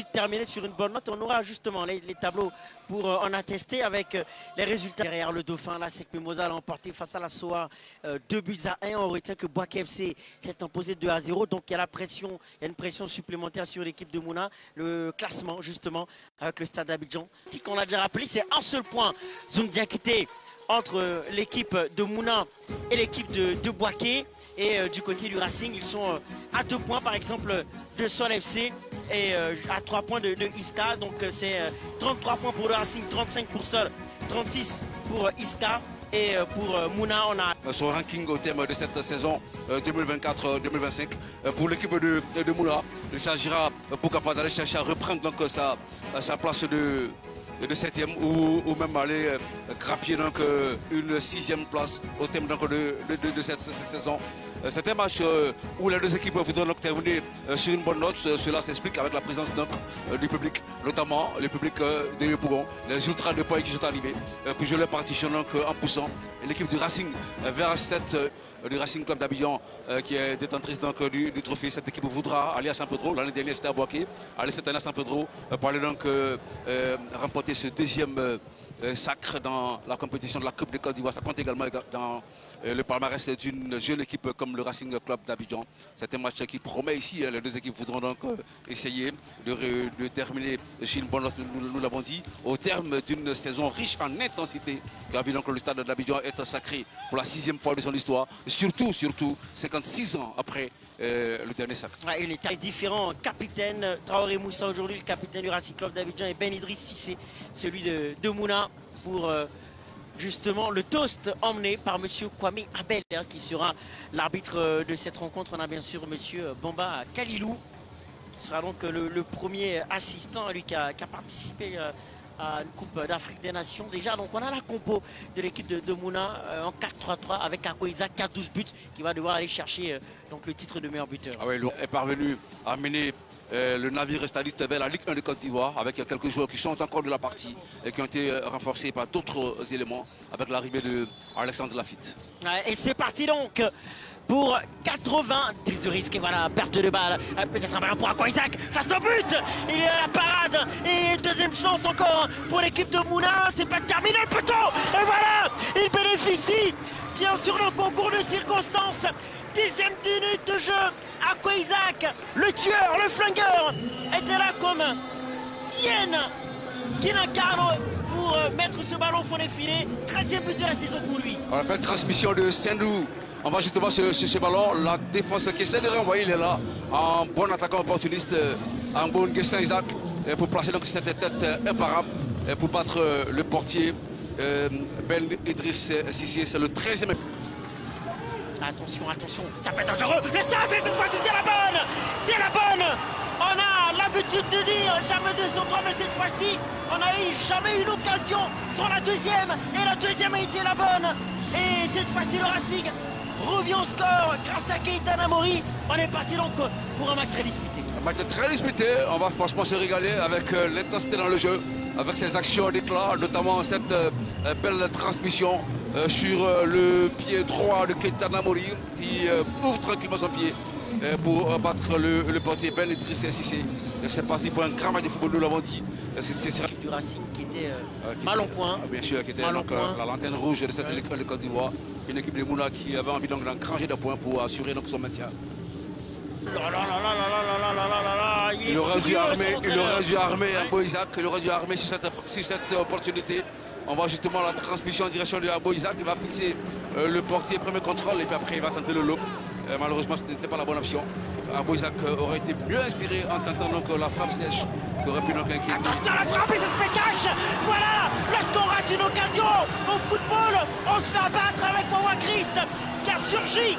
terminer sur une bonne note. On aura justement les tableaux pour en attester avec les résultats. Derrière le Dauphin, la SEC Mimosa l'a emporté face à la SOA 2-1. On retient que Bouaké FC s'est imposé 2-0. Donc il y a la pression, il y a une pression supplémentaire sur l'équipe de Mouna. Le classement justement avec le Stade d'Abidjan. Ce qu'on a déjà rappelé, c'est un seul point. Zundiakité entre l'équipe de Mouna et l'équipe de Bouaké. Et du côté du Racing, ils sont à 2 points par exemple de Sol FC et à 3 points de Iska. Donc c'est 33 points pour le Racing, 35 pour Sol, 36 pour Iska. Et pour Mouna, on a son ranking au terme de cette saison 2024-2025. Pour l'équipe de Mouna, il s'agira pourquoi pas d'aller chercher à reprendre donc sa place de 7e ou même aller grappiller donc une 6e place au terme donc de cette saison. C'est un match où les deux équipes voudront donc terminer sur une bonne note. Cela s'explique avec la présence donc, du public, notamment le public de Yopougon, les ultras de points qui sont arrivés pour jouer leur partition donc, en poussant l'équipe du Racing vers cette du Racing Club d'Abidjan qui est détentrice donc, du trophée. Cette équipe voudra aller à San Pedro. L'année dernière c'était à Bouaké. Aller cette année à San Pedro pour aller donc remporter ce deuxième sacre dans la compétition de la Coupe de Côte d'Ivoire. Ça compte également dans le palmarès d'une jeune équipe comme le Racing Club d'Abidjan. C'est un match qui promet ici. Les deux équipes voudront donc essayer de terminer sur une bonne note, nous l'avons dit, au terme d'une saison riche en intensité. Car donc le stade d'Abidjan est sacré pour la 6e fois de son histoire. Surtout 56 ans après le dernier sacre. Ouais, il est différent. Capitaine Traoré Moussa aujourd'hui, le capitaine du Racing Club d'Abidjan, et Ben Idriss Cissé, celui de Mouna, pour justement le toast emmené par M. Kwame Abel, hein, qui sera l'arbitre de cette rencontre. On a bien sûr M. Bamba Kalilou, qui sera donc le premier assistant, lui qui a participé à une Coupe d'Afrique des Nations déjà. Donc on a la compo de l'équipe de Mouna en 4-3-3 avec Akoïza qui a 12 buts, qui va devoir aller chercher donc le titre de meilleur buteur. Ah oui, il est parvenu à mener le navire stadiste vers la Ligue 1 de Côte d'Ivoire avec quelques joueurs qui sont encore de la partie et qui ont été renforcés par d'autres éléments avec l'arrivée d'Alexandre Lafitte. Et c'est parti donc pour 90 de risque. Et voilà, perte de balle. Peut-être un ballon pour Akoïzak face au but. Il est à la parade. Et deuxième chance encore pour l'équipe de Mouna. C'est pas terminé le poteau. Et voilà, il bénéficie bien sûr d'un concours de circonstances. 10e minute de jeu. Akoïzak, le tueur, le flingueur, était là comme Yen Kinakano pour mettre ce ballon au fond des filets. 13e but de la saison pour lui. On appelle transmission de Sendou. On va justement sur ce ballon. La défense qui essaie de renvoyer, il est là. En bon attaquant opportuniste, en bon Saint-Isaac, pour placer donc cette tête imparable pour battre le portier Ben Idriss Cissé. C'est le 13e. Attention, attention, ça peut être dangereux. Le stade, cette fois-ci, c'est la bonne. C'est la bonne. On a l'habitude de dire jamais 203, mais cette fois-ci, on n'a jamais eu une occasion sur la deuxième. Et la deuxième a été la bonne. Et cette fois-ci, le Racing revient au score grâce à Keita Namori. On est parti donc pour un match très disputé. Un match très disputé. On va franchement se régaler avec l'intensité dans le jeu, avec ses actions d'éclat, notamment cette belle transmission sur le pied droit de Keita Namori qui ouvre tranquillement son pied pour battre le portier Ben Idriss Cissé. C'est parti pour un grand match de football, nous l'avons dit. C'est du Racing qui était mal en point. Bien sûr, qui était donc, la lanterne rouge de cette équipe de Côte d'Ivoire. Une équipe de Mouna qui avait envie d'engranger des points pour assurer donc, son maintien. Il aurait dû armer Abo Isaac, il aurait dû armer sur cette opportunité. On voit justement la transmission en direction de Abo Isaac. Il va fixer le portier, premier contrôle, et puis après il va tenter le lob. Malheureusement, ce n'était pas la bonne option. Abo Isaac aurait été mieux inspiré en tentant donc, la frappe sèche qui aurait pu donc inquiéter. Attention à la frappe et ça se fait cash. Voilà, lorsqu'on rate une occasion au football, on se fait abattre avec Wawa Christ qui a surgi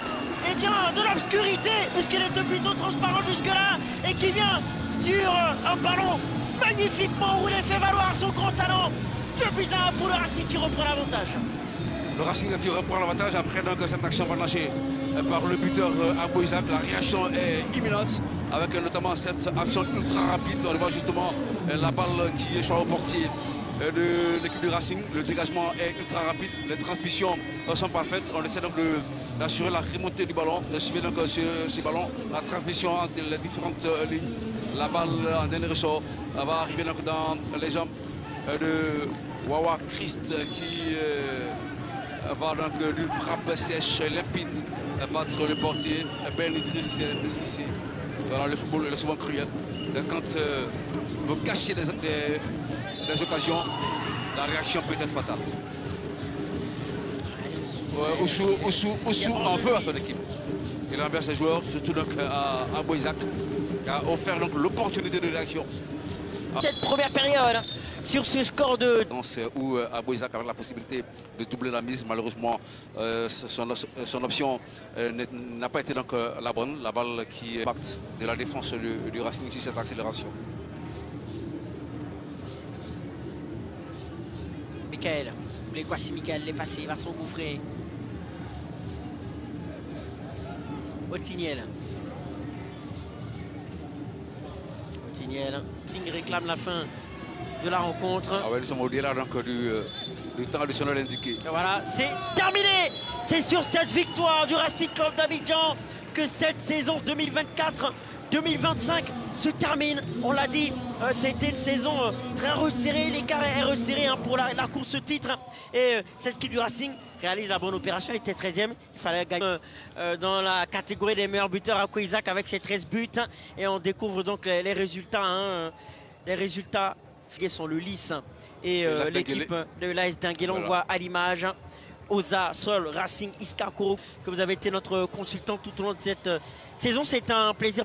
de l'obscurité, puisqu'il était plutôt transparent jusque-là, et qui vient sur un ballon magnifiquement roulé, fait valoir son grand talent. 2-1 pour le Racing qui reprend l'avantage. Le Racing qui reprend l'avantage après donc, cette action relâchée par le buteur Abo Isaac. La réaction est imminente avec notamment cette action ultra rapide. On voit justement la balle qui échoue au portier de l'équipe du Racing. Le dégagement est ultra rapide, les transmissions sont parfaites. On essaie donc d'assurer la remontée du ballon, de suivre donc ce ballon, la transmission entre les différentes lignes. La balle en dernier ressort va arriver donc dans les jambes de Wawa Christ qui va donc d'une frappe sèche limpide battre le portier Ben Idriss Cissé. Voilà, le football est souvent cruel. Quand vous cachez des occasions, la réaction peut être fatale. Oussou en veut à son équipe. Il renverse ses joueurs, surtout donc à Boisac, qui a offert l'opportunité de réaction. Cette première période sur ce score de... Où à Boisac avait la possibilité de doubler la mise. Malheureusement, son option n'a pas été donc la bonne. La balle qui impacte de la défense du Racing sur cette accélération. Michael, voici Michael, il est passé, il va s'engouffrer. Otiniel. Singh réclame la fin de la rencontre. Ah ouais, nous sommes au-delà du temps additionnel indiqué. Et voilà, c'est terminé. C'est sur cette victoire du Racing Club d'Abidjan que cette saison 2024-2025 se termine. On l'a dit, c'était une saison très resserrée. L'écart est resserré pour la course titre. Et cette équipe du Racing réalise la bonne opération. Elle était 13e. Il fallait gagner dans la catégorie des meilleurs buteurs à Kouizak avec ses 13 buts. Et on découvre donc les résultats. Les résultats sont le Lys et l'équipe de l'AS Dinguélé. On voit à l'image Oza, Sol, Racing, Iska Koro, que vous avez été notre consultant tout au long de cette saison. C'est un plaisir.